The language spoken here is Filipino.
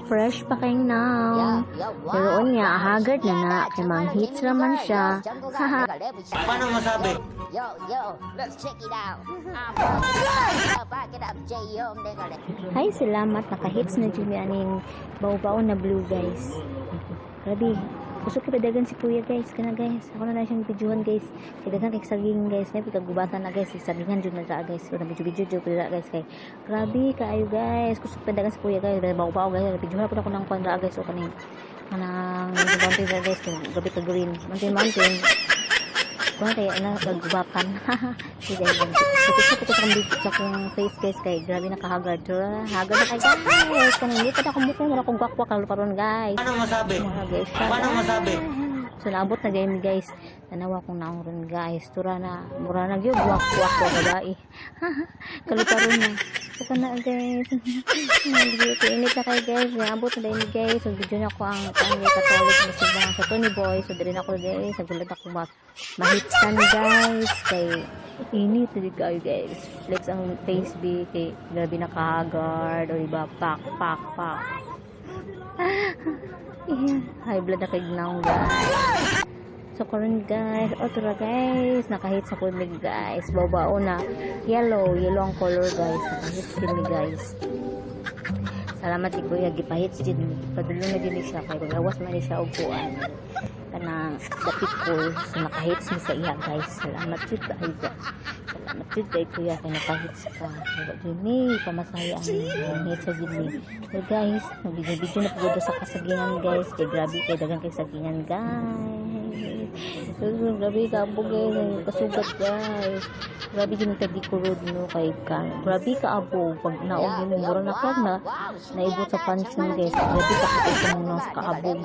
Fresh pa kayong now. Pero niya, haggard na kay mga hits naman siya. Haha. Paano masabi? Let's check it out. Hi, salamat. Naka-hits na Jimmy aning baw-baw na blue, guys. Grabe. Gusto ko padagan si kuya, guys. Kana, guys. Ako na siyang videohan, guys. Kaya dagan kay saging, guys. May pagkagubatan na, guys. Sagingan dyan na dyan, guys. So, nabidyo-bidyo dyan, guys. Kay grabe kaayo, guys. Gusto ko padagan si kuya, guys. Baw-baw, guys. Videohan ako ng kondra, guys. So, kanang mountain, guys. Grabe ka green. Mountain. Kung kaya naggubapan. Sige, guys. Gusto ko sa akong face, guys. Kay grabe nakahagard. Hagard na kay guys. Kanang hindi pa akong mukha. Wala akong gwak-gwak. Kaluparon, guys. Paano masabi? Guys, Paano masabi? so naabot na game, guys. Tanawa kong naong guys. Tura na. Mura na gyud gwak-gwak ko babae. Kaluparon na. Saka na, guys. Init na kayo, guys. Naabot na dahil, guys. So video na ko ang Catholic na sa Tony Boy. So din ako, guys. Nagulat ako mahitsan, guys. Kay init na kayo, guys. Flex ang Facebook. Kay grabe nakahagard. O diba? Pak. High blood na kay gnaw, guys. So karon, guys, otra, guys, nakahit sa kunig, guys. Babao na yellow ang color, guys. Nakahit kini, guys. Salamat di kuya, gipahit si Jin. Padulong na din siya kay gawas man siya og kuan. Kanang dapit ko sa nakahit sa iya, guys. Salamat jud kay Salamat jud kay kuya kay nakahit ka. Dini pamasaya ang hit sa Jin. So guys, nag-video na pud sa kasagingan, guys. Kay grabe kay dagang kay sagingan, guys. So, grabe ka abo, guys. Kasugat, guys. Grabe din ka di kurod, no, kay ka. Grabe ka abo. Pag naog mo, mura na kag na naibot sa pansin, guys. Grabe ka pati sa mga sa kaabog.